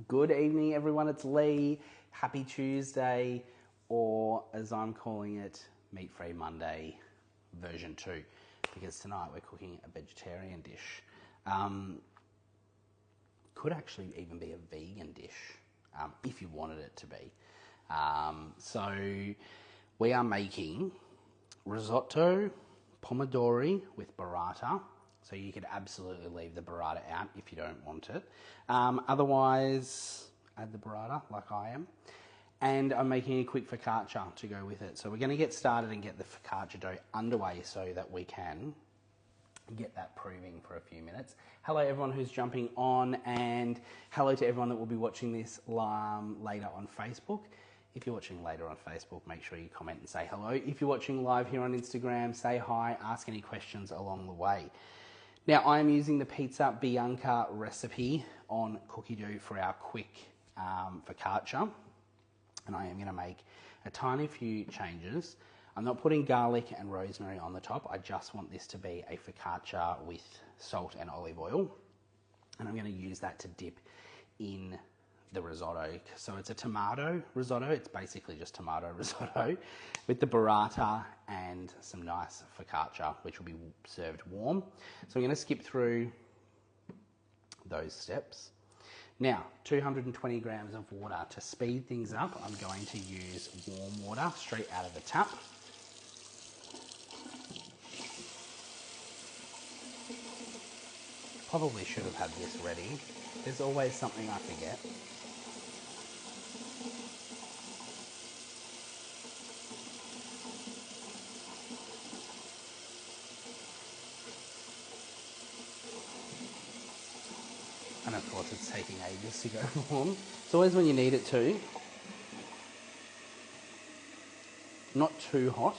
Good evening, everyone. It's Lee. Happy Tuesday, or as I'm calling it, Meat Free Monday version 2, because tonight we're cooking a vegetarian dish. Could actually even be a vegan dish if you wanted it to be. So we are making Risotto Pomodoro with Burrata. So you could absolutely leave the burrata out if you don't want it. Otherwise, add the burrata like I am. And I'm making a quick focaccia to go with it. So we're going to get started and get the focaccia dough underway so that we can get that proving for a few minutes. Hello everyone who's jumping on, and hello to everyone that will be watching this later on Facebook. If you're watching later on Facebook, make sure you comment and say hello. If you're watching live here on Instagram, say hi, ask any questions along the way. Now, I'm using the Pizza Bianca recipe on cookidoo for our quick focaccia, and I am going to make a tiny few changes. I'm not putting garlic and rosemary on the top. I just want this to be a focaccia with salt and olive oil, and I'm going to use that to dip in the risotto. So it's a tomato risotto. It's basically just tomato risotto with the burrata and some nice focaccia, which will be served warm. So I'm going to skip through those steps. Now, 220 grams of water. To speed things up, I'm going to use warm water straight out of the tap. Probably should have had this ready. There's always something I forget. And of course it's taking ages to go warm. It's always when you need it to. Not too hot.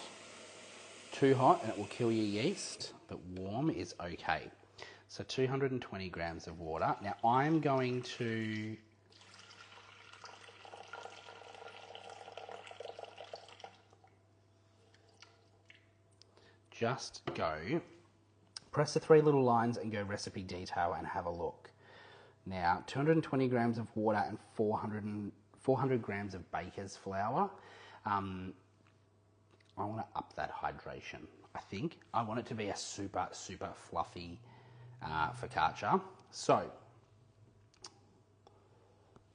Too hot and it will kill your yeast, but warm is okay. So 220 grams of water. Now I'm going to just go, press the 3 little lines and go recipe detail and have a look. Now, 220 grams of water and 400 grams of baker's flour. I want to up that hydration, I think. I want it to be a super, super fluffy focaccia. So,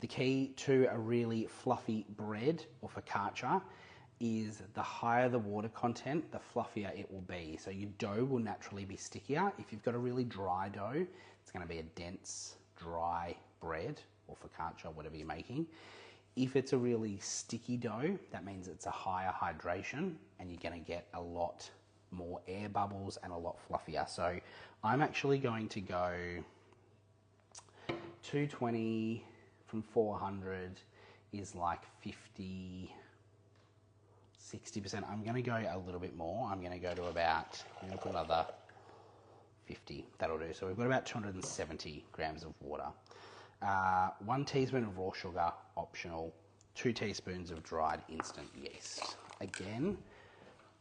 the key to a really fluffy bread or focaccia is the higher the water content, the fluffier it will be. So your dough will naturally be stickier. If you've got a really dry dough, it's going to be a dense, dry bread or focaccia, whatever you're making. If it's a really sticky dough, that means it's a higher hydration and you're going to get a lot more air bubbles and a lot fluffier. So I'm actually going to go 220 from 400 is like 50, 60%. I'm going to go a little bit more. I'm going to go to about, I'm going to put another 50, that'll do. So we've got about 270 grams of water. 1 teaspoon of raw sugar, optional. 2 teaspoons of dried instant yeast. Again,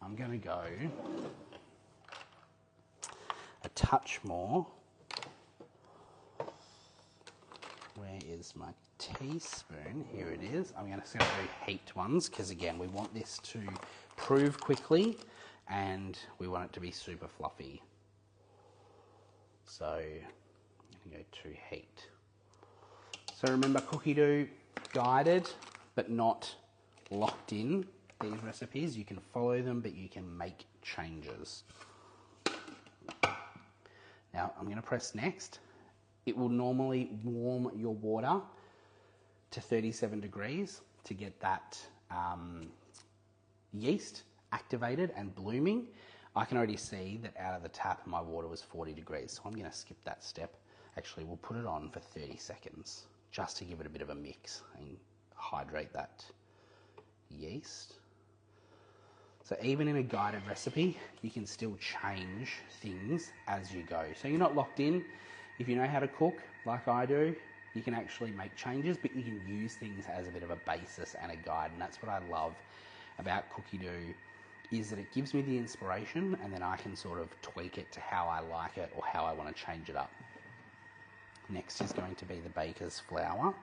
I'm going to go a touch more. Where is my teaspoon? Here it is. I'm going to do heaped ones because, again, we want this to prove quickly and we want it to be super fluffy. So I'm going to go to heat. So remember, cookidoo, guided but not locked in. These recipes, you can follow them, but you can make changes. Now I'm going to press next. It will normally warm your water to 37 degrees to get that yeast activated and blooming. I can already see that out of the tap my water was 40 degrees, so I'm going to skip that step. Actually, we'll put it on for 30 seconds just to give it a bit of a mix and hydrate that yeast. So even in a guided recipe, you can still change things as you go. So you're not locked in. If you know how to cook, like I do, you can actually make changes, but you can use things as a bit of a basis and a guide. And that's what I love about cookidoo, is that it gives me the inspiration and then I can sort of tweak it to how I like it or how I want to change it up. Next is going to be the baker's flour.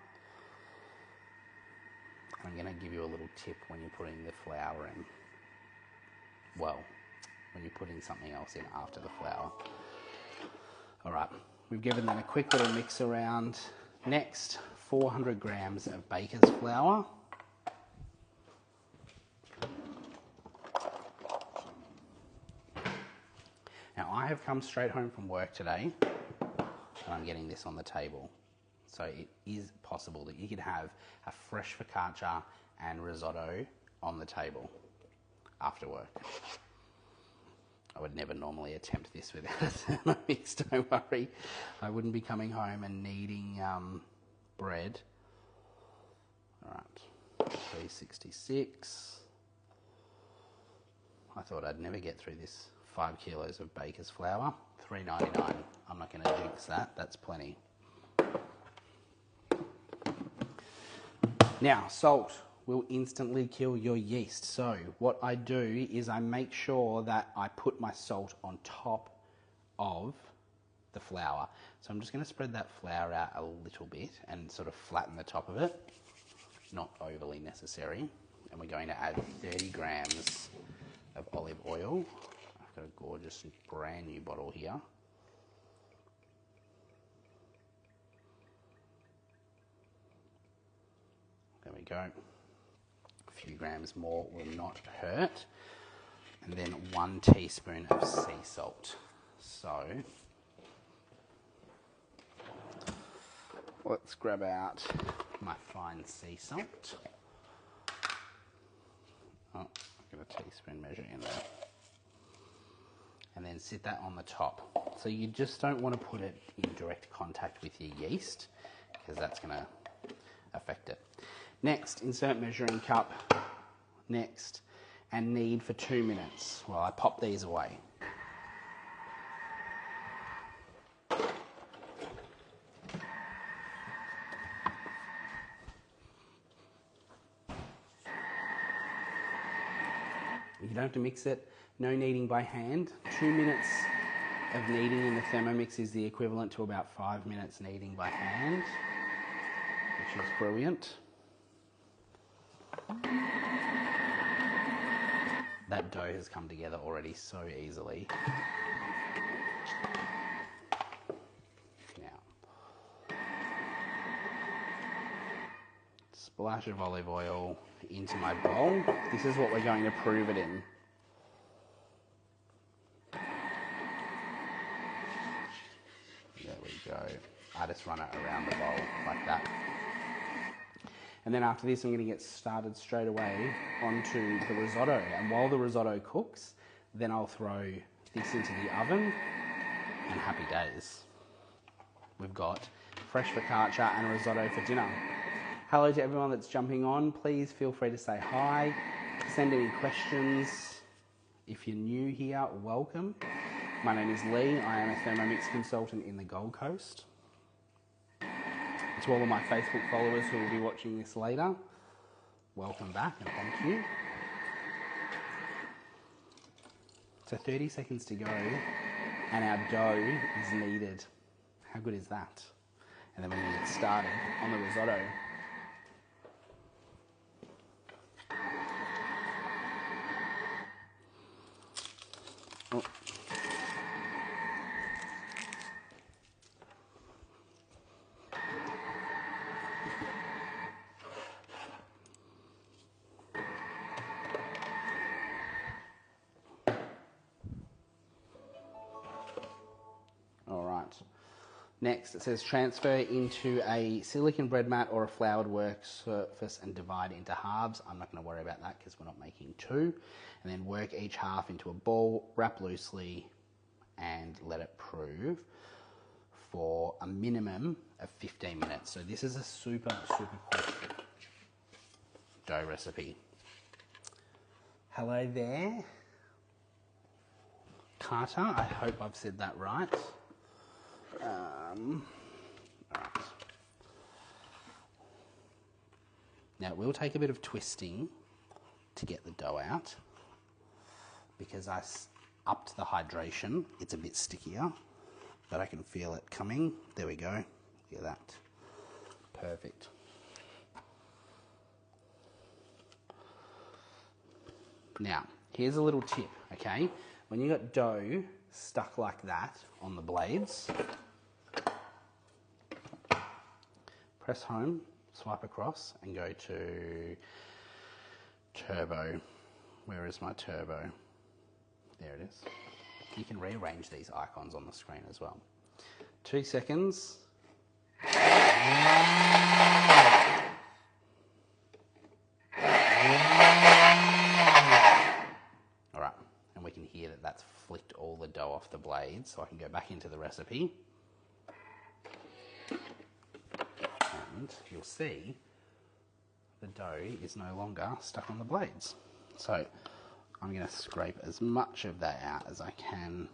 I'm going to give you a little tip when you're putting the flour in. Well, when you're putting something else in after the flour. All right, we've given that a quick little mix around. Next, 400 grams of baker's flour. Now, I have come straight home from work today and I'm getting this on the table. So it is possible that you could have a fresh focaccia and risotto on the table after work. I would never normally attempt this without a Thermomix, don't worry. I wouldn't be coming home and needing bread. All right, 366. I thought I'd never get through this. 5 kilos of baker's flour, $3.99. I'm not going to jinx that, that's plenty. Now, salt will instantly kill your yeast. So what I do is I make sure that I put my salt on top of the flour. So I'm just going to spread that flour out a little bit and sort of flatten the top of it. Not overly necessary. And we're going to add 30 grams of olive oil. I've got a gorgeous brand new bottle here. There we go. A few grams more will not hurt. And then 1 teaspoon of sea salt. So let's grab out my fine sea salt. Oh, I've got a teaspoon measure in there. And then sit that on the top. So you just don't want to put it in direct contact with your yeast because that's going to affect it. Next, insert measuring cup. Next, and knead for 2 minutes while I pop these away. You don't have to mix it. No kneading by hand. 2 minutes of kneading in the Thermomix is the equivalent to about 5 minutes kneading by hand, which is brilliant. That dough has come together already so easily. Now, splash of olive oil into my bowl. This is what we're going to prove it in. There we go. I just run it around the bowl like that. And then after this, I'm going to get started straight away onto the risotto. And while the risotto cooks, then I'll throw this into the oven and happy days. We've got fresh focaccia and risotto for dinner. Hello to everyone that's jumping on. Please feel free to say hi, send any questions. If you're new here, welcome. My name is Lee. I am a Thermomix consultant in the Gold Coast. To all of my Facebook followers who will be watching this later, welcome back and thank you. So 30 seconds to go and our dough is kneaded. How good is that? And then we're going to get started on the risotto. Oh. Next, it says transfer into a silicone bread mat or a floured work surface and divide into halves. I'm not going to worry about that because we're not making 2. And then work each half into a ball, wrap loosely, and let it prove for a minimum of 15 minutes. So this is a super quick dough recipe. Hello there, Carter. I hope I've said that right. Right. Now it will take a bit of twisting to get the dough out because I upped the hydration. It's a bit stickier, but I can feel it coming. There we go. Look at that. Perfect. Now, here's a little tip, okay? When you got dough stuck like that on the blades, press home, swipe across, and go to turbo. Where is my turbo? There it is. You can rearrange these icons on the screen as well. 2 seconds. Alright, and we can hear that that's flicked all the dough off the blades, so I can go back into the recipe. And you'll see the dough is no longer stuck on the blades. So I'm going to scrape as much of that out as I can.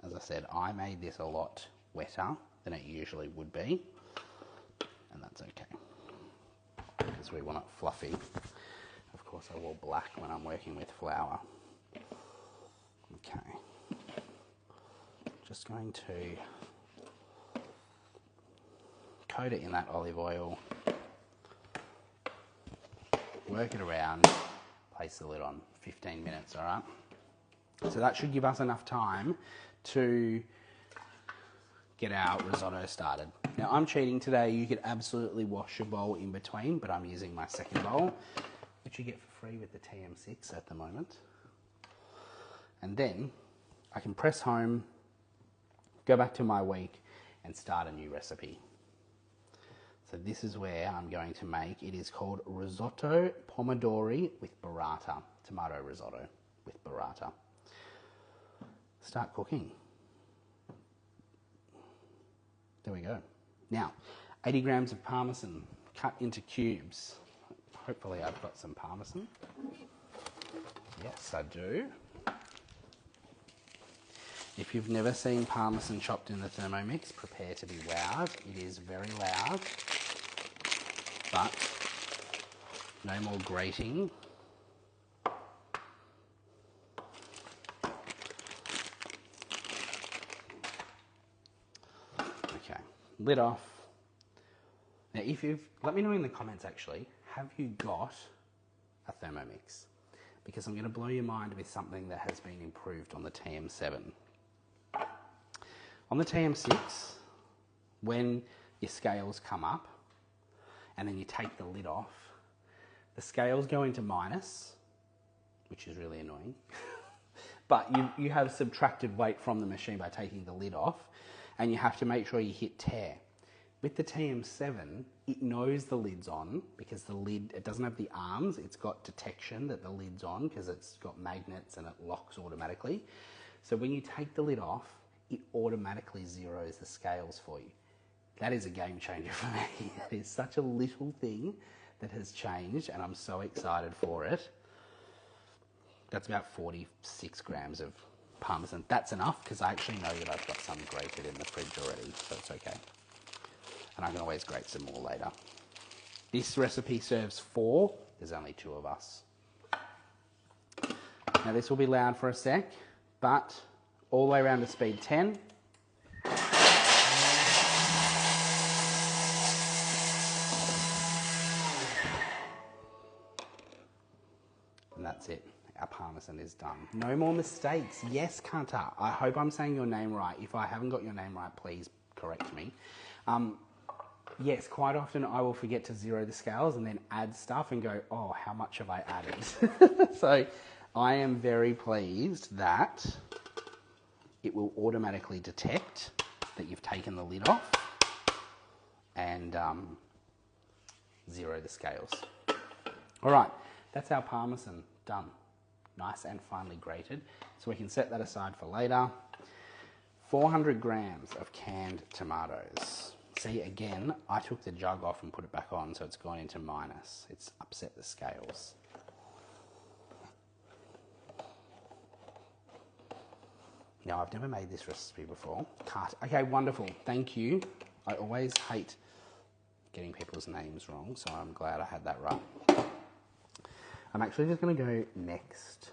As I said, I made this a lot wetter than it usually would be, and that's okay, because we want it fluffy. Of course, I wore black when I'm working with flour. Okay, just going to coat it in that olive oil, work it around, place the lid on. 15 minutes, all right? So that should give us enough time to get our risotto started. Now, I'm cheating today. You could absolutely wash your bowl in between, but I'm using my second bowl, which you get for free with the TM6 at the moment. And then I can press home, go back to my week, and start a new recipe. So this is where I'm going to make, it is called Risotto Pomodoro with Burrata, tomato risotto with Burrata. Start cooking. There we go. Now, 80 grams of parmesan cut into cubes. Hopefully I've got some parmesan. Yes, I do. If you've never seen parmesan chopped in the Thermomix, prepare to be wowed. It is very loud, but no more grating. Okay, lid off. Now, if you've, let me know in the comments actually, have you got a Thermomix? Because I'm going to blow your mind with something that has been improved on the TM7. On the TM6, when your scales come up and then you take the lid off, the scales go into minus, which is really annoying. But you have subtracted weight from the machine by taking the lid off, and you have to make sure you hit tear. With the TM7, it knows the lid's on because the lid, it doesn't have the arms, it's got detection that the lid's on because it's got magnets and it locks automatically. So when you take the lid off, it automatically zeroes the scales for you. That is a game changer for me. That is such a little thing that has changed, and I'm so excited for it. That's about 46 grams of parmesan. That's enough because I actually know that I've got some grated in the fridge already, so it's okay. And I can always grate some more later. This recipe serves 4. There's only 2 of us. Now this will be loud for a sec, but all the way around to speed 10. And that's it. Our parmesan is done. No more mistakes. Yes, Kanta. I hope I'm saying your name right. If I haven't got your name right, please correct me. Yes, quite often I will forget to zero the scales and then add stuff and go, oh, how much have I added? So I am very pleased that it will automatically detect that you've taken the lid off and zero the scales. All right, that's our parmesan done. Nice and finely grated. So we can set that aside for later. 400 grams of canned tomatoes. See, again, I took the jug off and put it back on, so it's gone into minus. It's upset the scales. Now, I've never made this recipe before. Cut. Okay, wonderful. Thank you. I always hate getting people's names wrong, so I'm glad I had that right. I'm actually just going to go next.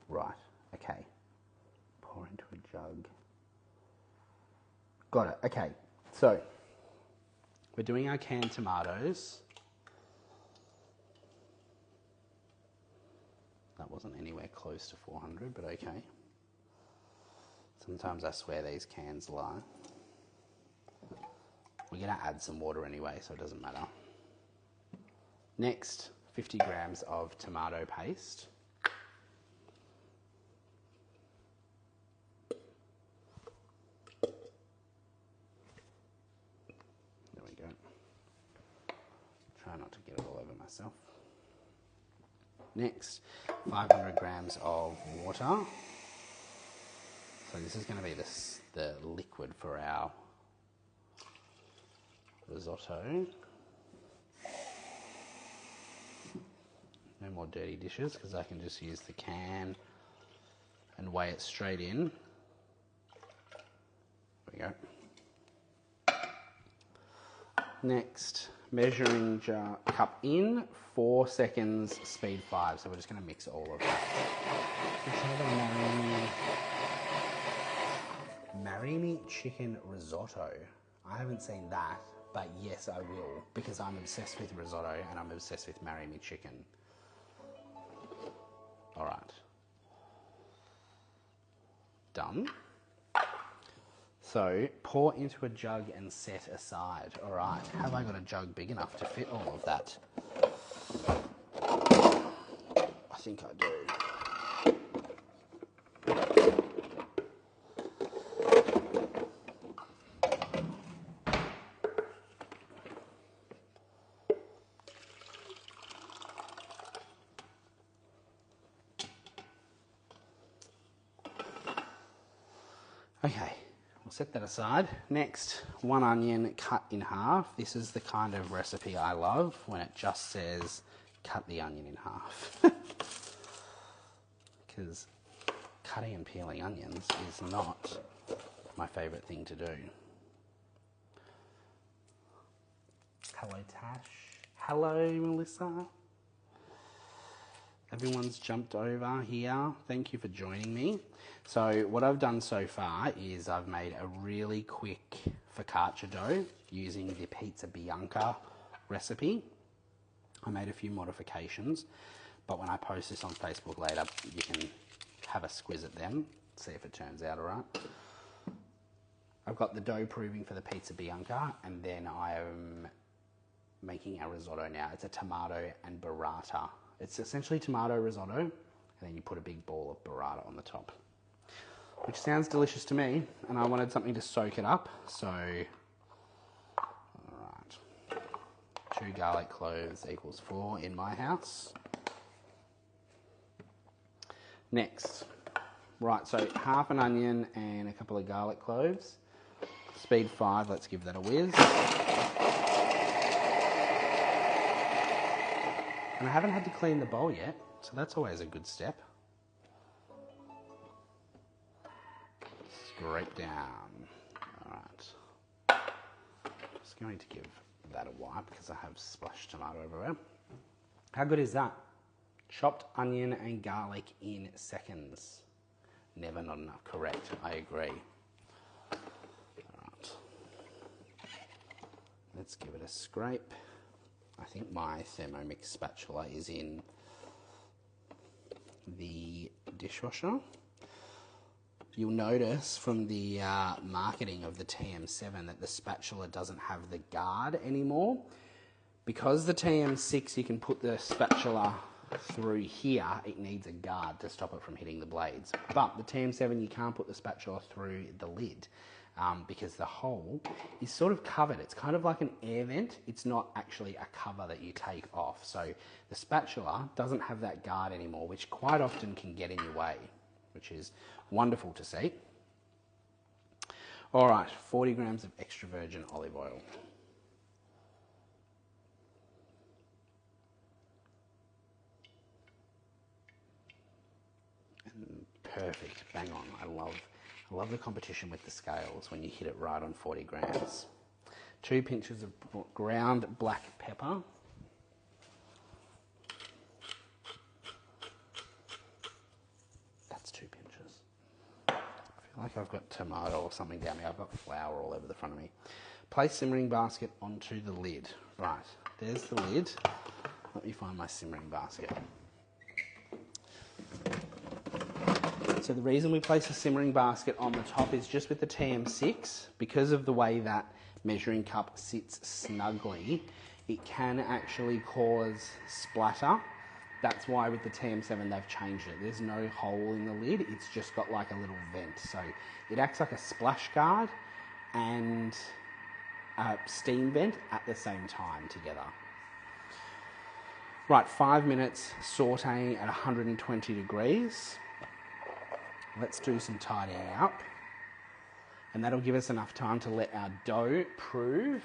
Right, okay. Pour into a jug. Got it, okay. So, we're doing our canned tomatoes. That wasn't anywhere close to 400, but okay. Sometimes I swear these cans lie. We're going to add some water anyway, so it doesn't matter. Next, 50 grams of tomato paste. There we go. Try not to get it all over myself. Next, 500 grams of water. So this is going to be the liquid for our risotto. No more dirty dishes because I can just use the can and weigh it straight in. There we go. Next, measuring jar cup in, 4 seconds, speed 5. So we're just going to mix all of that. Let's have a marry me chicken risotto. I haven't seen that, but yes, I will, because I'm obsessed with risotto and I'm obsessed with marry me chicken. All right. Done. So pour into a jug and set aside. All right. Have I got a jug big enough to fit all of that? I think I do. Okay, we'll set that aside. Next, 1 onion cut in half. This is the kind of recipe I love when it just says cut the onion in half. Because cutting and peeling onions is not my favourite thing to do. Hello, Tash. Hello, Melissa. Everyone's jumped over here. Thank you for joining me. So what I've done so far is I've made a really quick focaccia dough using the Pizza Bianca recipe. I made a few modifications, but when I post this on Facebook later, you can have a squiz at them, see if it turns out all right. I've got the dough proving for the Pizza Bianca, and then I am making a risotto now. It's a tomato and burrata. It's essentially tomato risotto, and then you put a big ball of burrata on the top, which sounds delicious to me, and I wanted something to soak it up, so, all right, 2 garlic cloves equals 4 in my house. Next, right, so half an onion and a couple of garlic cloves, speed 5, let's give that a whiz. And I haven't had to clean the bowl yet, so that's always a good step. Scrape down. All right. Just going to give that a wipe because I have splashed tomato everywhere. How good is that? Chopped onion and garlic in seconds. Never not enough. Correct. I agree. All right. Let's give it a scrape. I think my Thermomix spatula is in the dishwasher. You'll notice from the marketing of the TM7 that the spatula doesn't have the guard anymore. Because the TM6 you can put the spatula through here, it needs a guard to stop it from hitting the blades. But the TM7 you can't put the spatula through the lid. Because the hole is sort of covered. It's kind of like an air vent. It's not actually a cover that you take off. So the spatula doesn't have that guard anymore, which quite often can get in your way, which is wonderful to see. All right, 40 grams of extra virgin olive oil. And perfect, bang on. I love the competition with the scales when you hit it right on 40 grams. 2 pinches of ground black pepper. That's 2 pinches. I feel like I've got tomato or something down here. I've got flour all over the front of me. place simmering basket onto the lid. Right, there's the lid. Let me find my simmering basket. So the reason we place a simmering basket on the top is just with the TM6, because of the way that measuring cup sits snugly, it can actually cause splatter. That's why with the TM7 they've changed it. There's no hole in the lid, it's just got like a little vent. So it acts like a splash guard and a steam vent at the same time together. Right, 5 minutes sauteing at 120 degrees. Let's do some tidying up. And that'll give us enough time to let our dough prove.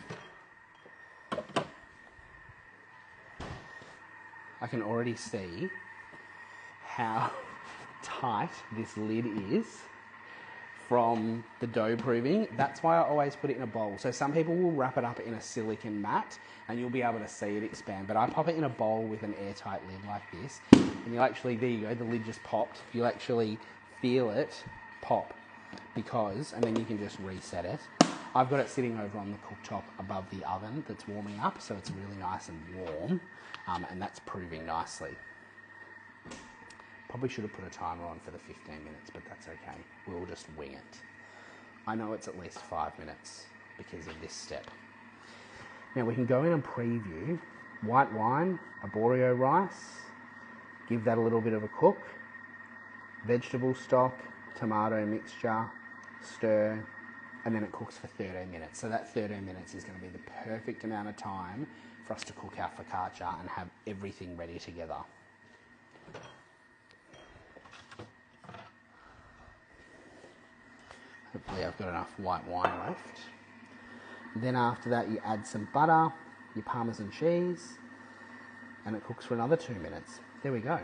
I can already see how tight this lid is from the dough proving. That's why I always put it in a bowl. So some people will wrap it up in a silicone mat and you'll be able to see it expand. But I pop it in a bowl with an airtight lid like this. And you'll actually, there you go, the lid just popped. You'll actually feel it pop and then you can just reset it. I've got it sitting over on the cooktop above the oven that's warming up, so it's really nice and warm, and that's proving nicely. Probably should have put a timer on for the 15 minutes, but that's okay. We'll just wing it. I know it's at least 5 minutes because of this step. Now we can go in and preview white wine, arborio rice, give that a little bit of a cook, vegetable stock, tomato mixture, stir, and then it cooks for 13 minutes. So that 13 minutes is going to be the perfect amount of time for us to cook our focaccia and have everything ready together. Hopefully I've got enough white wine left. Then after that you add some butter, your Parmesan cheese, and it cooks for another 2 minutes. There we go.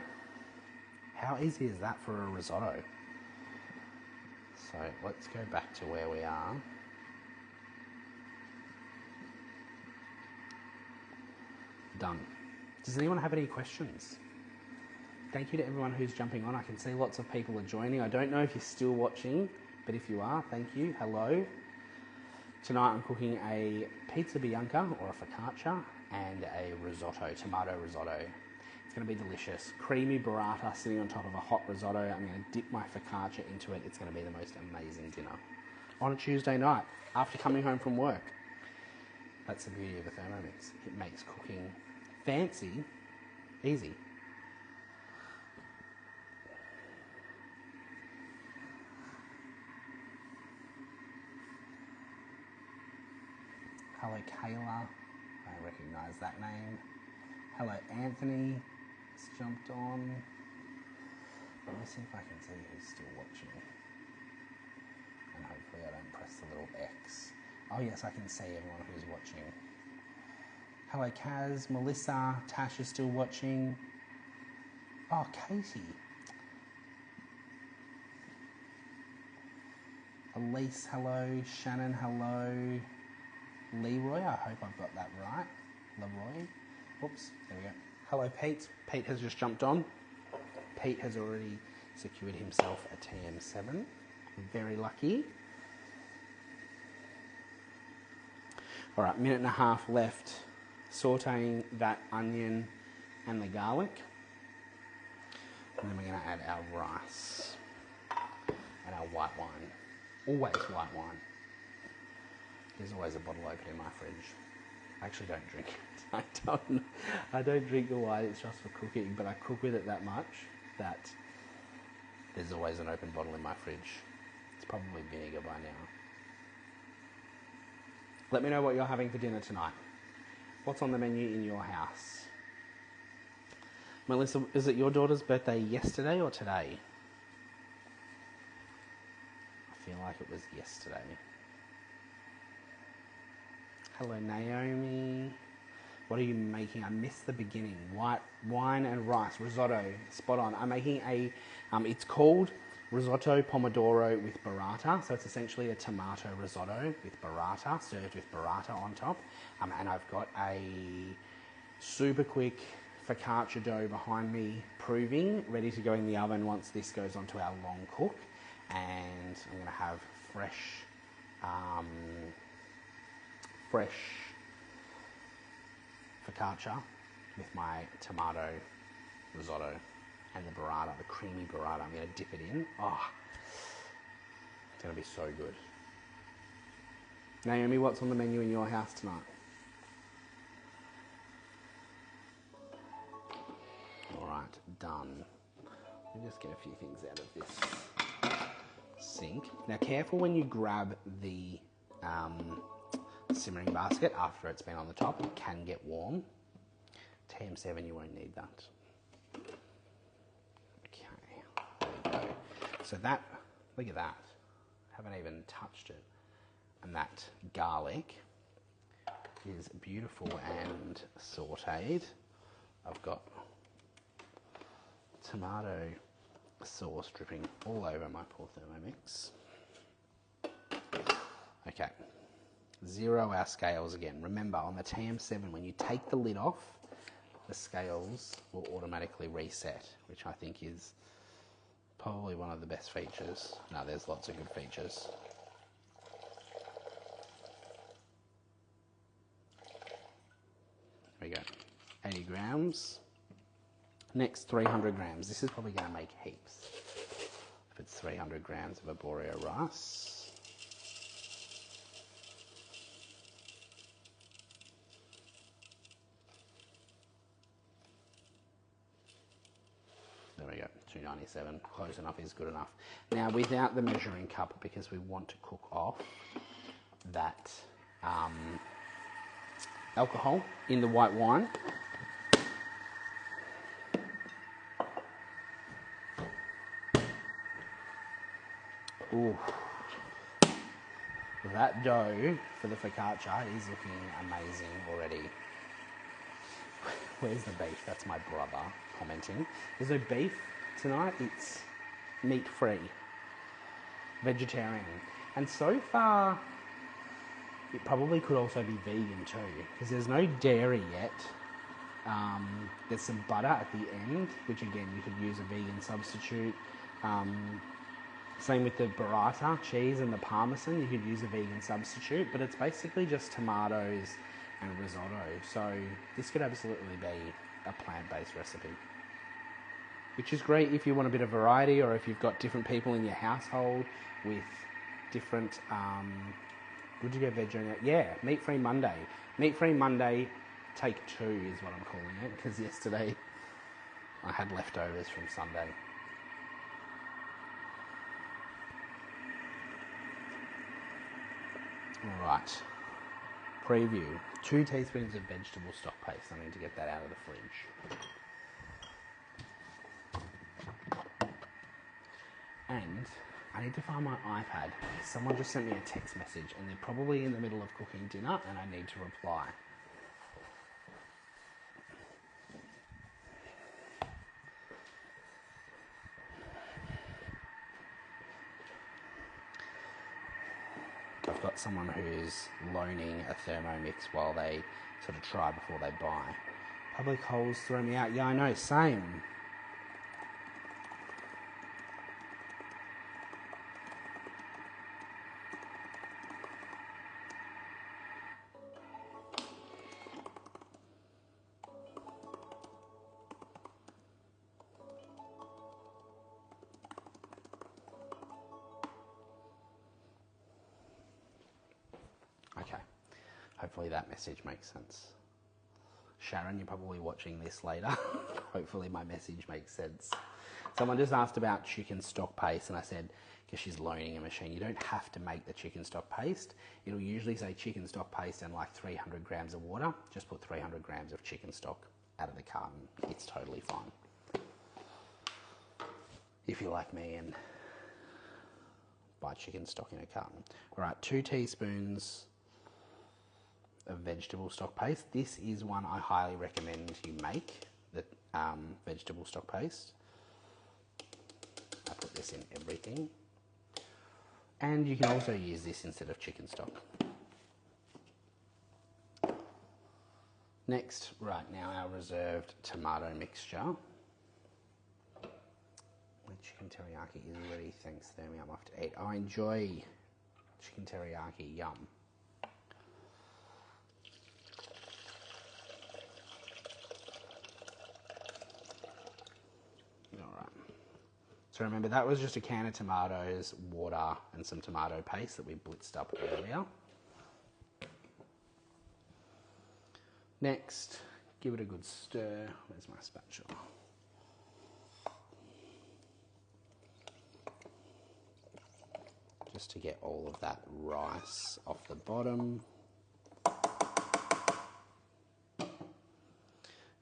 How easy is that for a risotto? So let's go back to where we are. Done. Does anyone have any questions? Thank you to everyone who's jumping on. I can see lots of people are joining. I don't know if you're still watching, but if you are, thank you. Hello. Tonight I'm cooking a pizza bianca or a focaccia and a risotto, tomato risotto. It's going to be delicious. Creamy burrata sitting on top of a hot risotto. I'm going to dip my focaccia into it. It's going to be the most amazing dinner on a Tuesday night after coming home from work. That's the beauty of a Thermomix. It makes cooking fancy easy. Hello Kayla, I recognise that name. Hello Anthony, has jumped on. Let me see if I can see who's still watching. And hopefully I don't press the little X. Oh yes, I can see everyone who's watching. Hello Kaz, Melissa, Tash is still watching. Oh, Katie. Elise, hello. Shannon, hello. Leroy, I hope I've got that right. Leroy. Oops, there we go. Hello, Pete. Pete has just jumped on. Pete has already secured himself a TM7. Very lucky. All right, minute and a half left. Sauteing that onion and the garlic. And then we're going to add our rice and our white wine. Always white wine. There's always a bottle open in my fridge. I actually don't drink it. I don't drink the wine, it's just for cooking, but I cook with it that much that there's always an open bottle in my fridge. It's probably vinegar by now. Let me know what you're having for dinner tonight. What's on the menu in your house? Melissa, is it your daughter's birthday yesterday or today? I feel like it was yesterday. Hello Naomi. What are you making? I missed the beginning. White wine and rice, risotto, spot on. I'm making a, it's called Risotto Pomodoro with Burrata. So it's essentially a tomato risotto with burrata, served with burrata on top. And I've got a super quick focaccia dough behind me proving, ready to go in the oven once this goes onto our long cook. And I'm gonna have fresh fresh focaccia with my tomato risotto and the burrata, the creamy burrata. I'm going to dip it in. Oh, it's going to be so good. Naomi, what's on the menu in your house tonight? All right, done. Let me just get a few things out of this sink. Now, careful when you grab the simmering basket after it's been on the top. It can get warm. TM7, you won't need that. Okay, there we go. So that, look at that. Haven't even touched it. And that garlic is beautiful and sauteed. I've got tomato sauce dripping all over my poor Thermomix. Okay, 0 our scales again. Remember, on the TM7, when you take the lid off, the scales will automatically reset, which I think is probably one of the best features. No, there's lots of good features. There we go, 80 grams. Next, 300 grams. This is probably going to make heaps. If it's 300 grams of arborio rice. There we go, 297. Close enough is good enough. Now, without the measuring cup, because we want to cook off that alcohol in the white wine. Ooh. That dough for the focaccia is looking amazing already. Where's the beef? That's my brother commenting. There's no beef tonight. It's meat-free, vegetarian. And so far, it probably could also be vegan too, because there's no dairy yet. There's some butter at the end, which again, you could use a vegan substitute. Same with the burrata, cheese and the parmesan, you could use a vegan substitute, but it's basically just tomatoes and risotto. So this could absolutely be a plant-based recipe, which is great if you want a bit of variety, or if you've got different people in your household with different, would you go veg on it? Yeah, meat-free Monday. Meat-free Monday, take 2 is what I'm calling it, because yesterday I had leftovers from Sunday. All right, preview. 2 teaspoons of vegetable stock paste. I need to get that out of the fridge. And I need to find my iPad. Someone just sent me a text message and they're probably in the middle of cooking dinner and I need to reply. I've got someone who's loaning a Thermomix while they sort of try before they buy. Public holes throw me out. Yeah, I know, same. Okay, hopefully that message makes sense. Sharon, you're probably watching this later. Hopefully my message makes sense. Someone just asked about chicken stock paste and I said, because she's loaning a machine, you don't have to make the chicken stock paste. It'll usually say chicken stock paste and like 300 grams of water. Just put 300 grams of chicken stock out of the carton. It's totally fine. If you're like me and buy chicken stock in a carton. All right, 2 teaspoons of vegetable stock paste. This is one I highly recommend you make, the vegetable stock paste. I put this in everything. And you can also use this instead of chicken stock. Next, right now, our reserved tomato mixture. My chicken teriyaki is ready. Thanks, Thermi. I'm off to eat. I enjoy chicken teriyaki. Yum. So remember, that was just a can of tomatoes, water, and some tomato paste that we blitzed up earlier. Next, give it a good stir. Where's my spatula? Just to get all of that rice off the bottom.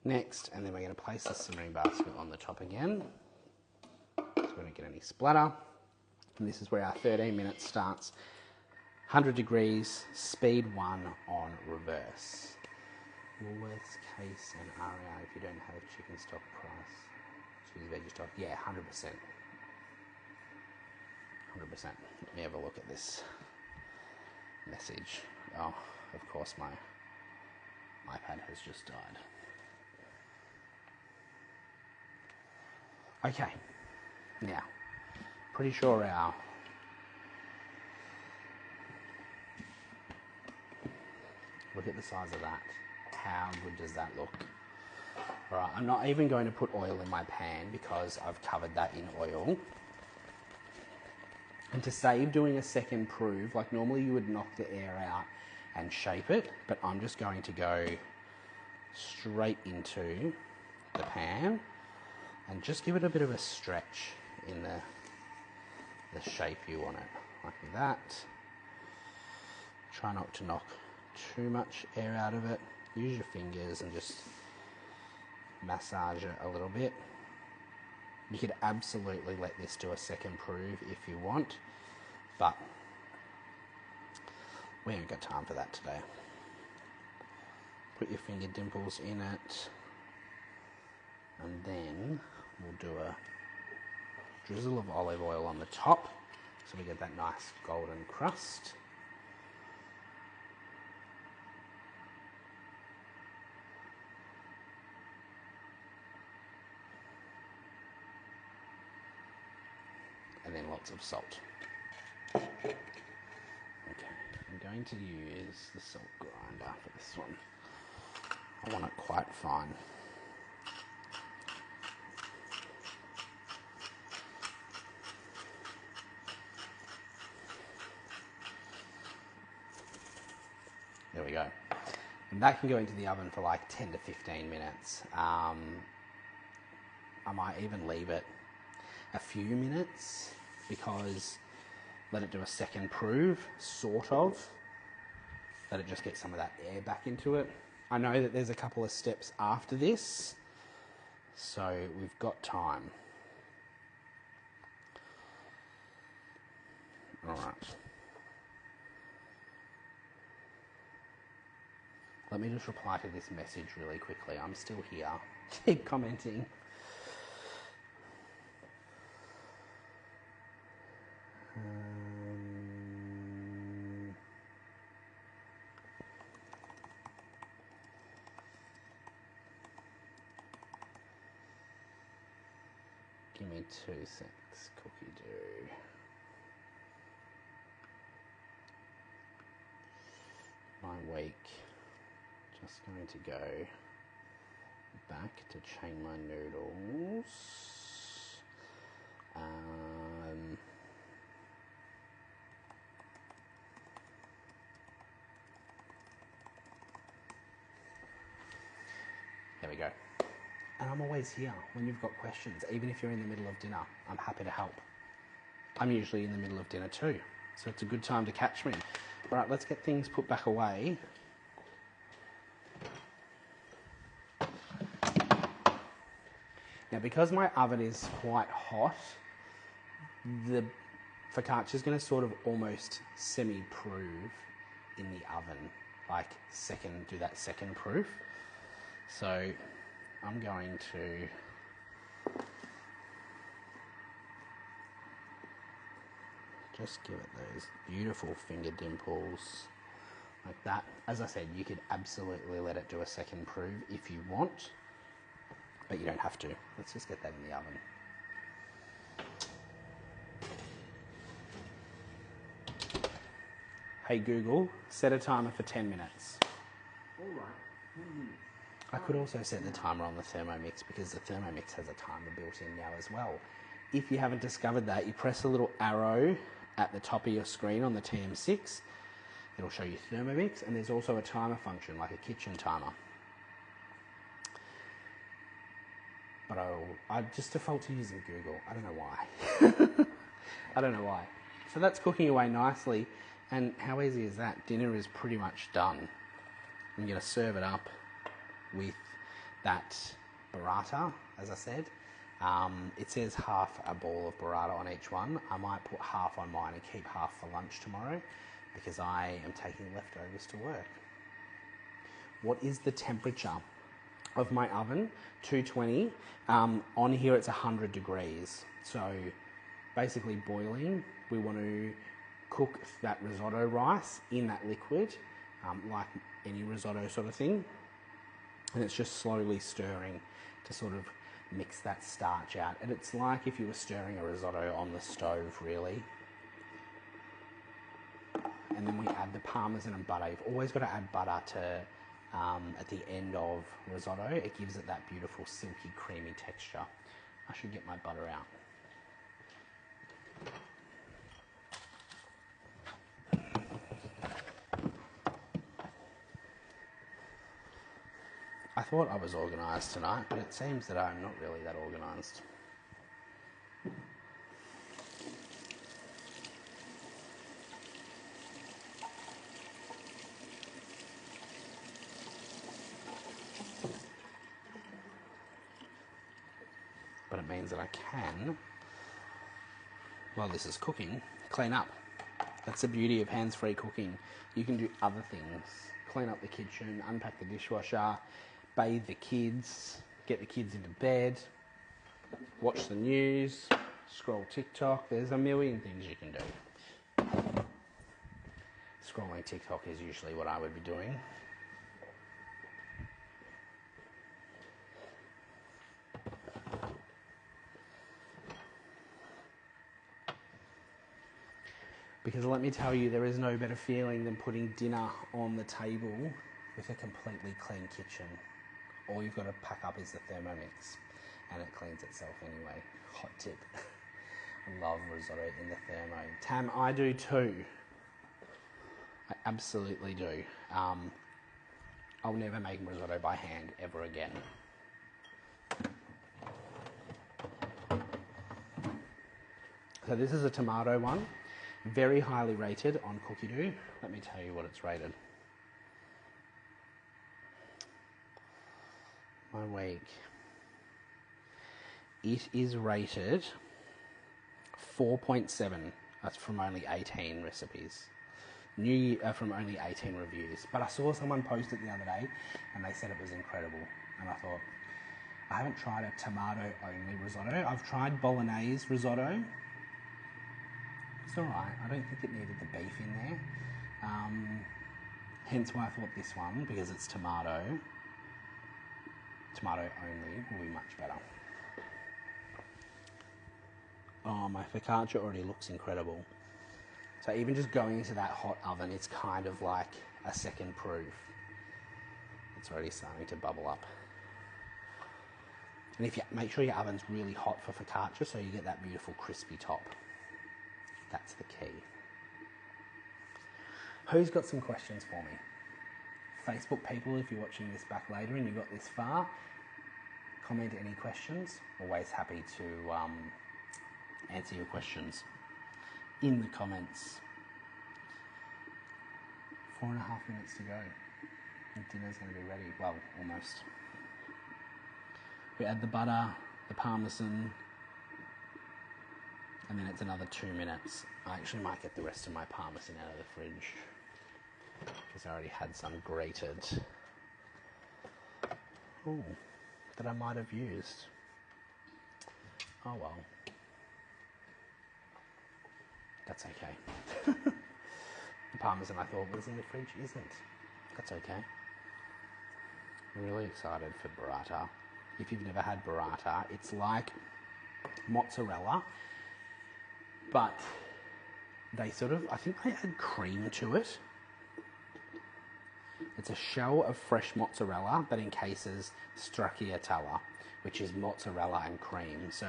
Next, and then we're going to place the simmering basket on the top again, so we don't get any splatter. And this is where our 13 minutes starts. 100 degrees, speed 1 on reverse. Woolworths, Case and REI if you don't have chicken stock price. Choose veggie stock. Yeah, 100%. 100%. Let me have a look at this message. Oh, of course my iPad has just died. Okay, now, pretty sure look at the size of that. How good does that look? All right, I'm not even going to put oil in my pan because I've covered that in oil. And to save doing a second proof, like normally you would knock the air out and shape it, but I'm just going to go straight into the pan and just give it a bit of a stretch in the shape you want it, like that. Try not to knock too much air out of it. Use your fingers and just massage it a little bit. You could absolutely let this do a second proof if you want, but we ain't got time for that today. Put your finger dimples in it, and then we'll do a drizzle of olive oil on the top so we get that nice golden crust. And then lots of salt. Okay, I'm going to use the salt grinder for this one. I want it quite fine. There we go. And that can go into the oven for like 10 to 15 minutes. I might even leave it a few minutes because let it do a second proof, sort of. Let it just get some of that air back into it. I know that there's a couple of steps after this, so we've got time. All right. Let me just reply to this message really quickly. I'm still here. Keep commenting. Give me 2 secs, cookidoo. My week. Just going to go back to chain my noodles. There we go. And I'm always here when you've got questions, even if you're in the middle of dinner. I'm happy to help. I'm usually in the middle of dinner too, so it's a good time to catch me. Right, let's get things put back away. Now, because my oven is quite hot, the focaccia is going to sort of almost semi-proof in the oven, like do that second proof. So I'm going to just give it those beautiful finger dimples like that. As I said, you could absolutely let it do a second proof if you want, but you don't have to. Let's just get that in the oven. Hey Google, set a timer for 10 minutes. All right, 10 minutes. I could also set the timer on the Thermomix because the Thermomix has a timer built in now as well. if you haven't discovered that, you press the little arrow at the top of your screen on the TM6. It'll show you Thermomix, and there's also a timer function, like a kitchen timer. But I just default to using Google. I don't know why. I don't know why. So that's cooking away nicely, and how easy is that? Dinner is pretty much done. I'm going to serve it up with that burrata, as I said. It says half a ball of burrata on each one. I might put half on mine and keep half for lunch tomorrow, because I am taking leftovers to work. What is the temperature of my oven? 220. On here it's 100 degrees. So basically boiling. We want to cook that risotto rice in that liquid, like any risotto sort of thing. And it's just slowly stirring to sort of mix that starch out. And it's like if you were stirring a risotto on the stove, really. And then we add the parmesan and butter. You've always got to add butter to at the end of risotto. It gives it that beautiful silky creamy texture. I should get my butter out. I thought I was organised tonight, but it seems that I'm not really that organised. But it means that I can, while this is cooking, clean up. That's the beauty of hands-free cooking. You can do other things. Clean up the kitchen, unpack the dishwasher, bathe the kids, get the kids into bed, watch the news, scroll TikTok. There's a million things you can do. Scrolling TikTok is usually what I would be doing. Because let me tell you, there is no better feeling than putting dinner on the table with a completely clean kitchen. All you've got to pack up is the Thermomix, and it cleans itself anyway. Hot tip. I love risotto in the thermo. Tam, I do too. I absolutely do. I'll never make risotto by hand ever again. So this is a tomato one. Very highly rated on cookidoo. Let me tell you what it's rated. My week. It is rated 4.7. That's from only 18 recipes. From only 18 reviews. But I saw someone post it the other day and they said it was incredible. And I thought, I haven't tried a tomato only risotto. I've tried bolognese risotto. It's alright. I don't think it needed the beef in there. Hence why I thought this one, because it's tomato only, will be much better. Oh, my focaccia already looks incredible. So even just going into that hot oven, it's kind of like a second proof. It's already starting to bubble up. And if you make sure your oven's really hot for focaccia, so you get that beautiful crispy top. That's the key. Who's got some questions for me? Facebook people, if you're watching this back later and you got this far, comment any questions. Always happy to answer your questions in the comments. 4.5 minutes to go. And dinner's going to be ready. Well, almost. We add the butter, the parmesan, and then it's another 2 minutes. I actually might get the rest of my parmesan out of the fridge because I already had some grated. Oh, that I might have used. Oh well. That's okay. The parmesan I thought was in the fridge isn't. That's okay. I'm really excited for burrata. If you've never had burrata, it's like mozzarella, but they sort of, I think they add cream to it. It's a shell of fresh mozzarella that encases stracciatella, which is mozzarella and cream. So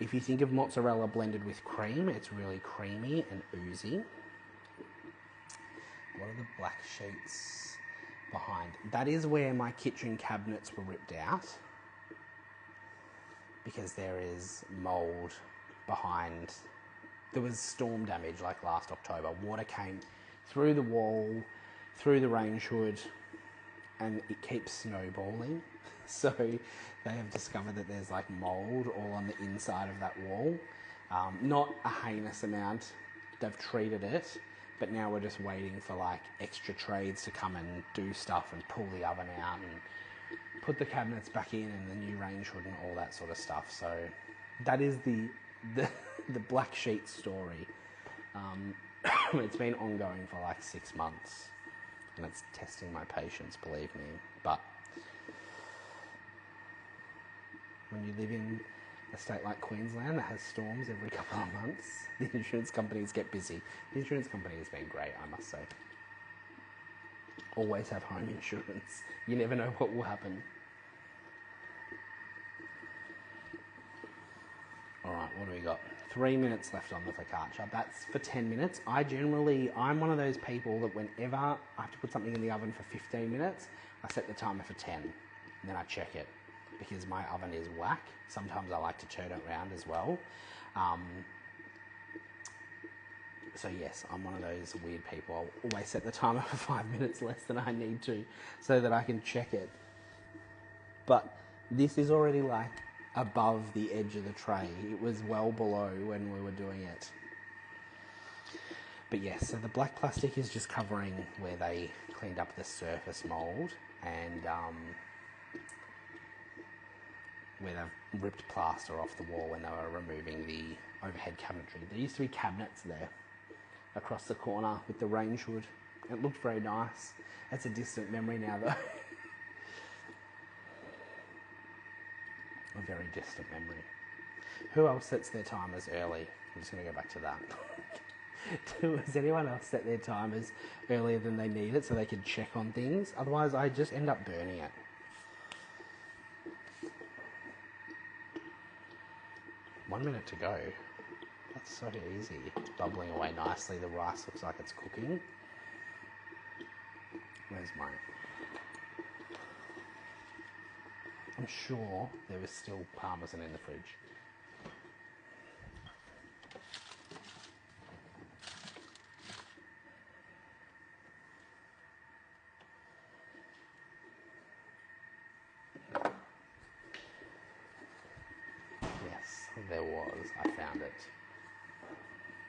If you think of mozzarella blended with cream, it's really creamy and oozy. What are the black sheets behind? That is where my kitchen cabinets were ripped out, because there is mould behind. There was storm damage like last October. Water came through the wall, through the range hood, and it keeps snowballing. So they have discovered that there's like mould all on the inside of that wall. Not a heinous amount. They've treated it, but now we're just waiting for like extra trades to come and do stuff and pull the oven out and put the cabinets back in and the new range hood and all that sort of stuff. So that is the black sheet story. It's been ongoing for like 6 months, and it's testing my patience, believe me. But when you live in a state like Queensland that has storms every couple of months, the insurance companies get busy. The insurance company has been great, I must say. Always have home insurance. You never know what will happen. All right, what do we got? 3 minutes left on the focaccia. That's for 10 minutes. I'm one of those people that whenever I have to put something in the oven for 15 minutes, I set the timer for 10, and then I check it, because my oven is whack. Sometimes I like to turn it around as well. So yes, I'm one of those weird people. I'll always set the timer for 5 minutes less than I need to, so that I can check it. But this is already like above the edge of the tray. It was well below when we were doing it. But yes, so the black plastic is just covering where they cleaned up the surface mould, and where they've ripped plaster off the wall when they were removing the overhead cabinetry. There used to be cabinets there across the corner with the range hood. It looked very nice. That's a distant memory now though. A very distant memory. Who else sets their timers early? I'm just going to go back to that. Does anyone else set their timers earlier than they need it so they can check on things? Otherwise I just end up burning it. One minute to go. That's so easy. It's bubbling away nicely. The rice looks like it's cooking. Where's mine? I'm sure there was still parmesan in the fridge. Yes, there was. I found it.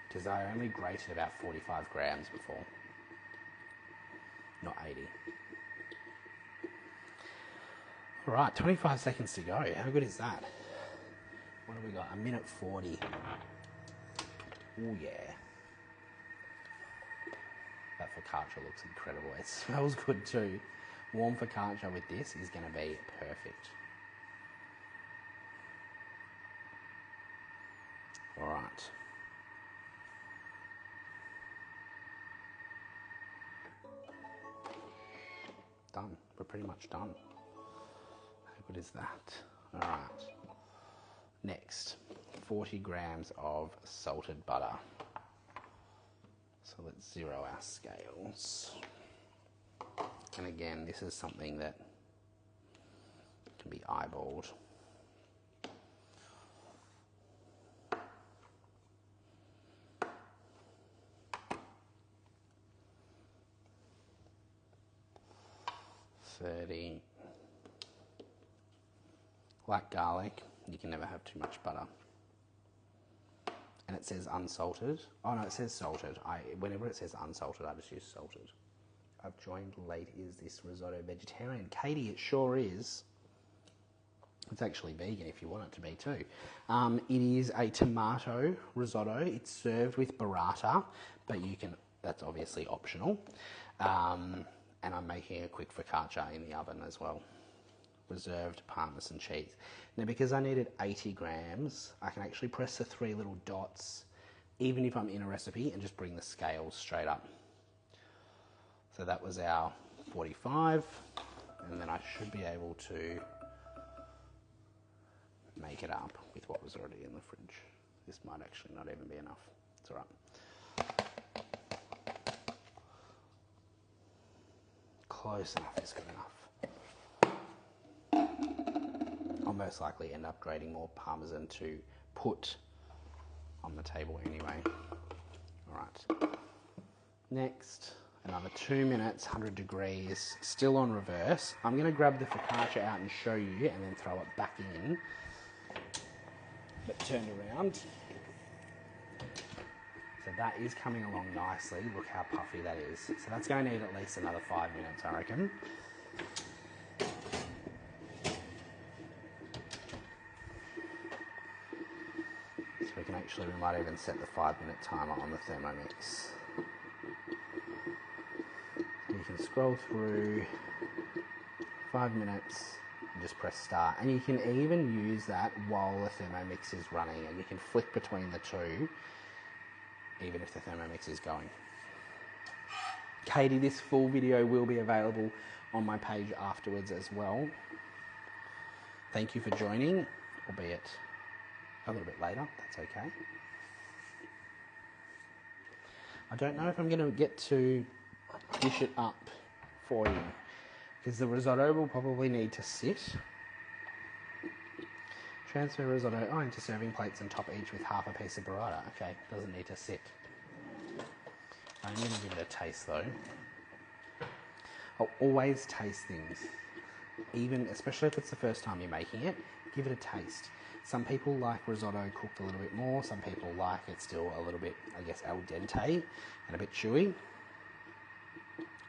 Because I only grated about 45 grams before. Not 80. All right, 25 seconds to go. How good is that? What have we got? 1:40. Oh yeah. That focaccia looks incredible. It smells good too. Warm focaccia with this is going to be perfect. All right. Done. We're pretty much done. How good is that? All right. Next, 40 grams of salted butter. So let's zero our scales. And again, this is something that can be eyeballed. Like garlic, you can never have too much butter. And it says unsalted. Oh no, it says salted. Whenever it says unsalted, I just use salted. I've joined late. Is this risotto vegetarian? Katie, it sure is. It's actually vegan if you want it to be too. It is a tomato risotto. It's served with burrata, but you can, that's obviously optional. And I'm making a quick focaccia in the oven as well. Reserved parmesan cheese. Now because I needed 80 grams, I can actually press the 3 little dots, even if I'm in a recipe, and just bring the scales straight up. So that was our 45, and then I should be able to make it up. with what was already in the fridge. This might actually not even be enough. It's all right. Close enough is good enough. I'll most likely end up grating more parmesan to put on the table anyway. All right. Next, another 2 minutes, 100 degrees, still on reverse. I'm going to grab the focaccia out and show you and then throw it back in, but turned around. So that is coming along nicely. Look how puffy that is. So that's going to need at least another 5 minutes, I reckon. So we can actually, we might even set the 5-minute timer on the Thermomix. You can scroll through 5 minutes and just press start. And you can even use that while the Thermomix is running, and you can flick between the two even if the Thermomix is going. Katie, this full video will be available on my page afterwards as well. Thank you for joining, albeit a little bit later, that's okay. I don't know if I'm going to get to dish it up for you, because the risotto will probably need to sit. Transfer risotto into serving plates and top each with half a piece of burrata. Okay, doesn't need to sit. I'm going to give it a taste though. I'll always taste things, even especially if it's the first time you're making it. Give it a taste. Some people like risotto cooked a little bit more. Some people like it still a little bit, I guess, al dente and a bit chewy.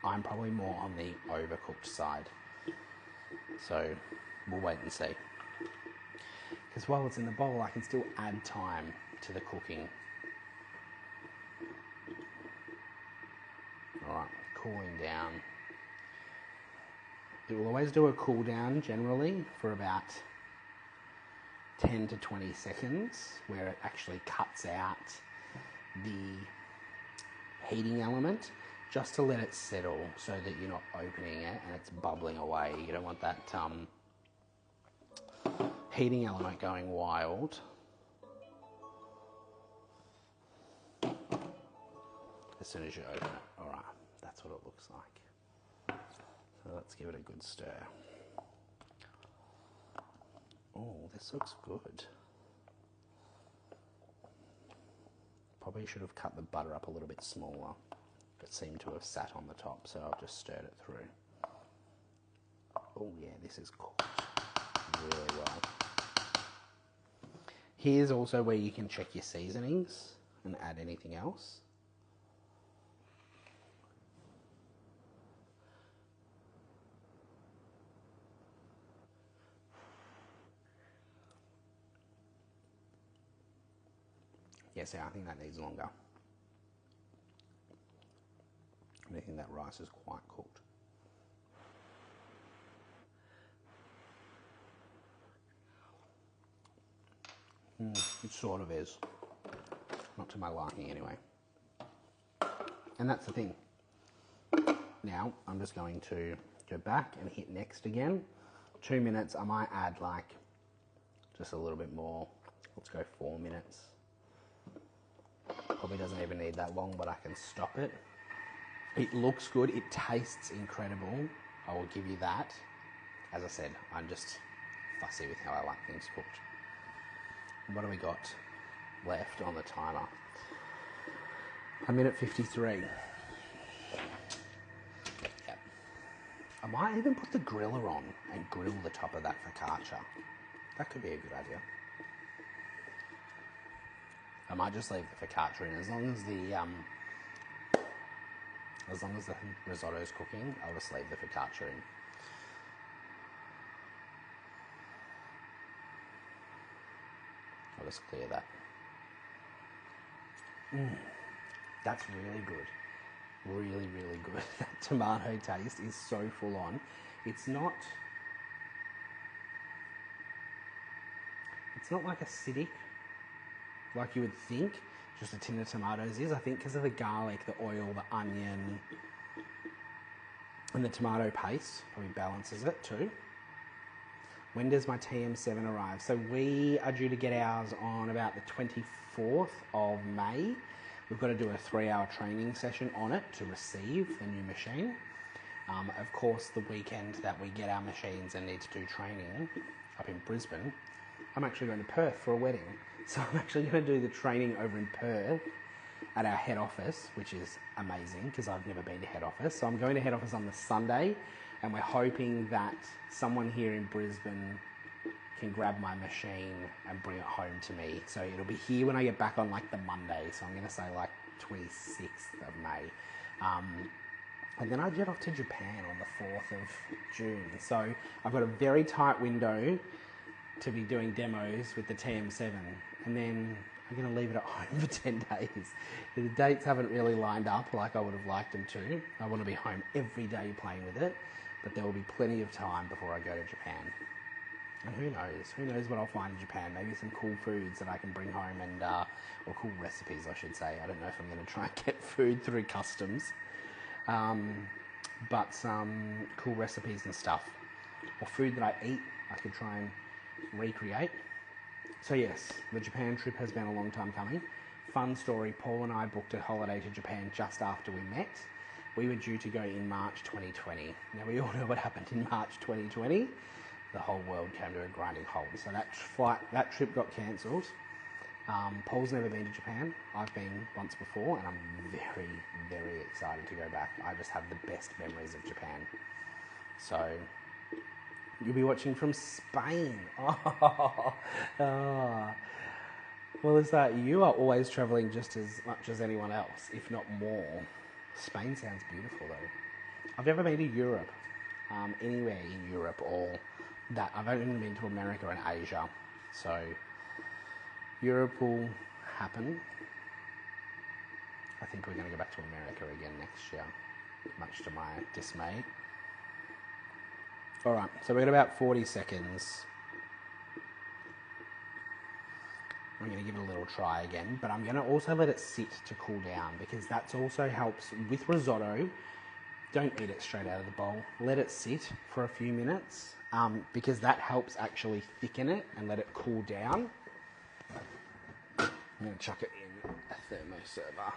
I'm probably more on the overcooked side. So we'll wait and see. Because while it's in the bowl, I can still add time to the cooking. Alright, cooling down. It will always do a cool down generally for about 10 to 20 seconds, where it actually cuts out the heating element, just to let it settle so that you're not opening it and it's bubbling away. You don't want that heating element going wild. As soon as you open it. Alright, that's what it looks like. So let's give it a good stir. Oh, this looks good. Probably should have cut the butter up a little bit smaller. It seemed to have sat on the top, so I've just stirred it through. Oh yeah, this is cooked really well. Here's also where you can check your seasonings and add anything else. Yeah, see, I think that needs longer. I think that rice is quite cooked. It sort of is. Not to my liking anyway. And that's the thing. Now, I'm just going to go back and hit next again. 2 minutes, I might add like just a little bit more. Let's go 4 minutes. Probably doesn't even need that long, but I can stop it. It looks good. It tastes incredible. I will give you that. As I said, I'm just fussy with how I like things cooked. What do we got left on the timer? 1 minute 53. Yep. I might even put the griller on and grill the top of that focaccia. That could be a good idea. I might just leave the focaccia in as long as the risotto's cooking. I'll just leave the focaccia in. I'll just clear that. That's really good. Really, really good. That tomato taste is so full on. It's not like acidic, like you would think just a tin of tomatoes is. I think because of the garlic, the oil, the onion, and the tomato paste probably balances it too. when does my TM7 arrive? So we are due to get ours on about the 24th of May. We've got to do a 3-hour training session on it to receive the new machine. Of course, the weekend that we get our machines and need to do training up in Brisbane, I'm actually going to Perth for a wedding. So I'm actually going to do the training over in Perth at our head office, which is amazing because I've never been to head office. So I'm going to head office on the Sunday, and we're hoping that someone here in Brisbane can grab my machine and bring it home to me. So it'll be here when I get back on like the Monday. So I'm going to say like 26th of May. And then I jet off to Japan on the 4th of June. So I've got a very tight window to be doing demos with the TM7. And then I'm going to leave it at home for 10 days. The dates haven't really lined up like I would have liked them to. I want to be home every day playing with it, but there will be plenty of time before I go to Japan. And who knows what I'll find in Japan. Maybe some cool foods that I can bring home and, or cool recipes, I should say. I don't know if I'm going to try and get food through customs, but some cool recipes and stuff, or food that I eat, I could try and recreate. So yes, the Japan trip has been a long time coming. Fun story, Paul and I booked a holiday to Japan just after we met. We were due to go in March 2020. Now we all know what happened in March 2020. The whole world came to a grinding halt. So that trip got cancelled. Paul's never been to Japan. I've been once before, and I'm very, very excited to go back. I just have the best memories of Japan. So you'll be watching from Spain. Well, is that you are always travelling just as much as anyone else, if not more. Spain sounds beautiful though. I've never been to Europe, anywhere in Europe, or that. I've only been to America and Asia, so Europe will happen. I think we're going to go back to America again next year, much to my dismay. Alright, so we've got about 40 seconds. I'm going to give it a little try again, but I'm going to also let it sit to cool down because that also helps with risotto. Don't eat it straight out of the bowl. Let it sit for a few minutes because that helps actually thicken it and let it cool down. I'm going to chuck it in a thermo server.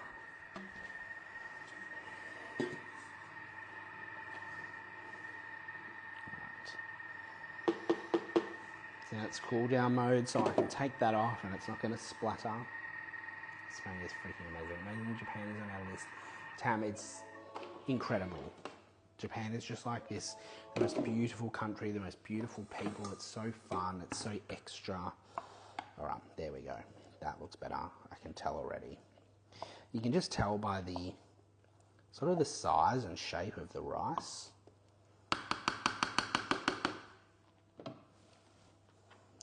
So that's cool down mode, so I can take that off and it's not going to splatter. Spain is freaking amazing. Amazing Japan is on our list. Tam, it's incredible. Japan is just like this. The most beautiful country, the most beautiful people. It's so fun. It's so extra. All right, there we go. That looks better. I can tell already. You can just tell by the sort of the size and shape of the rice.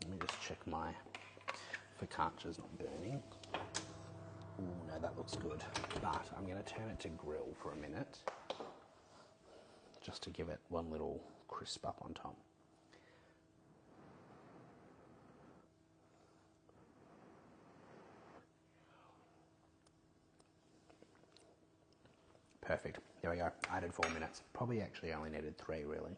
Let me just check my focaccia's not burning. Oh no, that looks good. But I'm going to turn it to grill for a minute, just to give it one little crisp up on top. Perfect. There we go. I added 4 minutes. Probably actually only needed 3, really.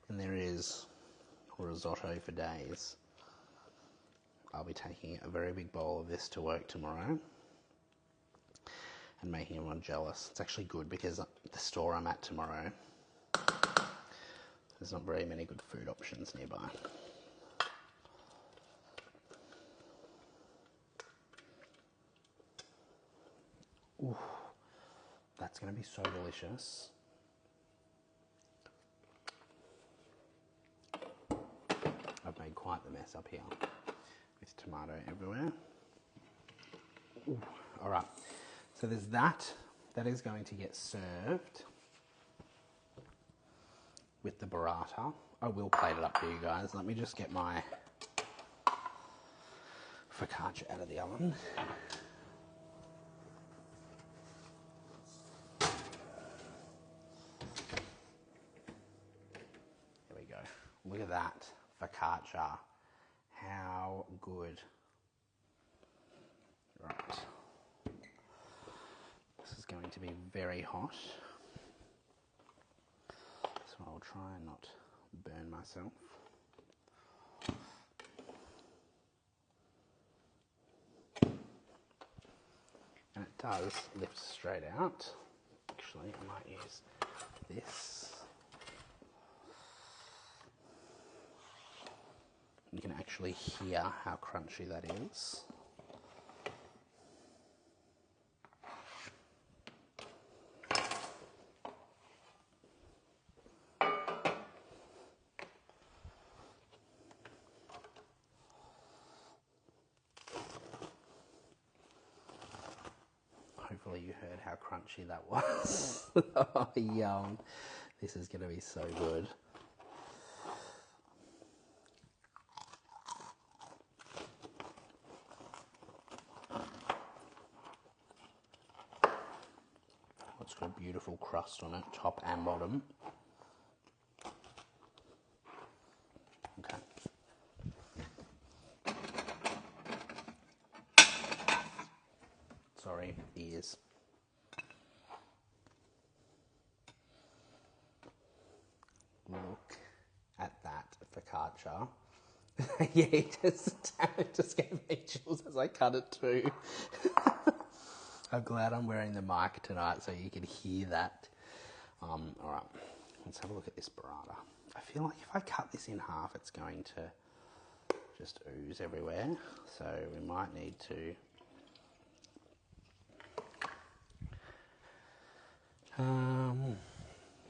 And there is risotto for days. I'll be taking a very big bowl of this to work tomorrow and making everyone jealous. It's actually good because the store I'm at tomorrow, there's not very many good food options nearby. Ooh, that's going to be so delicious. I've made quite the mess up here with tomato everywhere. Ooh, all right, so there's that. That is going to get served with the burrata. I will plate it up for you guys. Let me just get my focaccia out of the oven. There we go. Look at that focaccia. How good. Right. This is going to be very hot. myself. And it does lift straight out. Actually, I might use this. You can actually hear how crunchy that is. Hopefully you heard how crunchy that was. Oh, yum. This is going to be so good. It's got a beautiful crust on it, top and bottom. Okay. Sorry, ears. Look at that focaccia. Yeah, it just gave me chills as I cut it too. I'm glad I'm wearing the mic tonight so you can hear that. All right, let's have a look at this burrata. I feel like if I cut this in half, it's going to just ooze everywhere. So we might need to...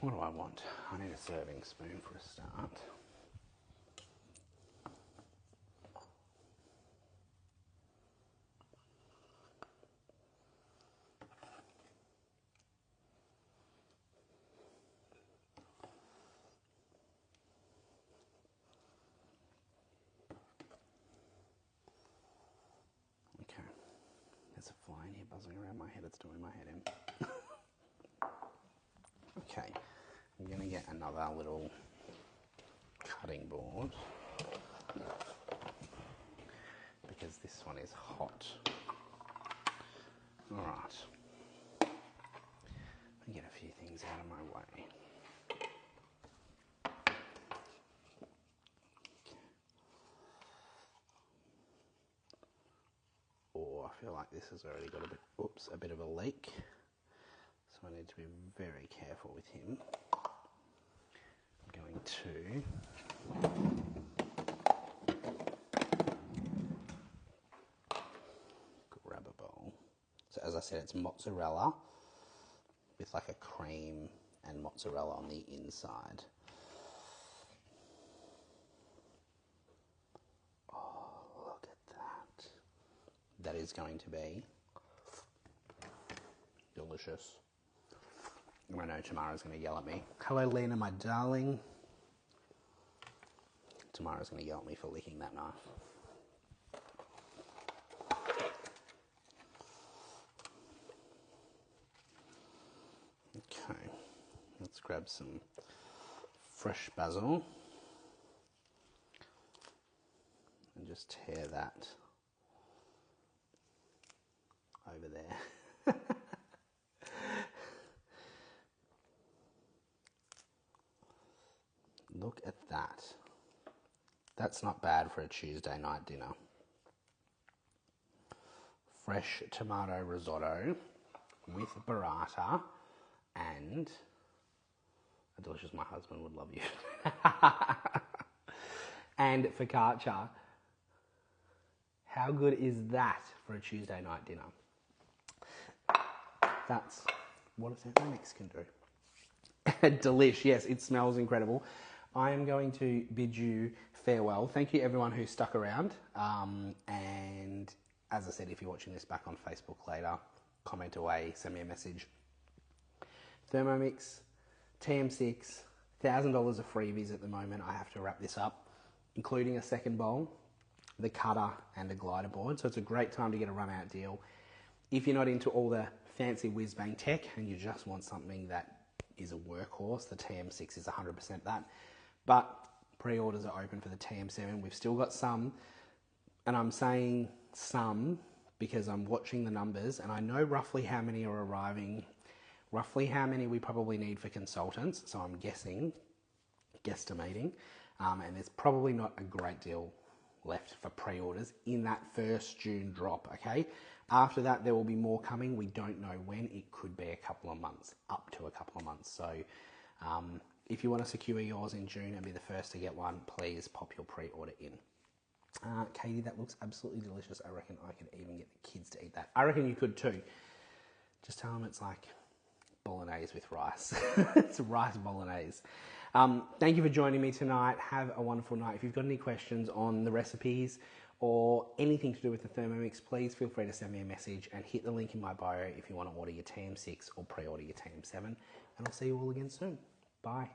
what do I want? I need a serving spoon for a start. Okay, there's a fly in here buzzing around my head. It's doing my head in. Okay, I'm going to get another little cutting board because this one is hot. All right, let me get a few things out of my way. Oh, I feel like this has already got a bit of a leak. So I need to be very careful with him. I'm going to grab a bowl. So as I said, it's mozzarella with like a cream and mozzarella on the inside. Oh, look at that. That is going to be delicious. I know Tamara's going to yell at me. Hello, Lena, my darling. Tamara's going to yell at me for licking that knife. Okay, let's grab some fresh basil and just tear that over there. Look at that. That's not bad for a Tuesday night dinner. Fresh tomato risotto with burrata and a delicious, my husband would love you. And focaccia. How good is that for a Tuesday night dinner? That's what a Thermomix can do. Delish, yes, it smells incredible. I am going to bid you farewell. Thank you everyone who stuck around. And as I said, if you're watching this back on Facebook later, comment away, send me a message. Thermomix, TM6, $1,000 of freebies at the moment. I have to wrap this up, including a second bowl, the cutter and a glider board. So it's a great time to get a run out deal. If you're not into all the fancy whiz bang tech and you just want something that is a workhorse, the TM6 is 100% that. But pre-orders are open for the TM7. We've still got some, and I'm saying some because I'm watching the numbers and I know roughly how many are arriving, roughly how many we probably need for consultants. So I'm guessing, guesstimating. and there's probably not a great deal left for pre-orders in that first June drop, okay? After that, there will be more coming. We don't know when. It could be a couple of months, up to a couple of months. So if you want to secure yours in June and be the first to get one, please pop your pre-order in. Katie, that looks absolutely delicious. I reckon I could even get the kids to eat that. I reckon you could too. Just tell them it's like bolognese with rice. It's rice bolognese. Thank you for joining me tonight. Have a wonderful night. If you've got any questions on the recipes or anything to do with the Thermomix, please feel free to send me a message and hit the link in my bio if you want to order your TM6 or pre-order your TM7. And I'll see you all again soon. Bye.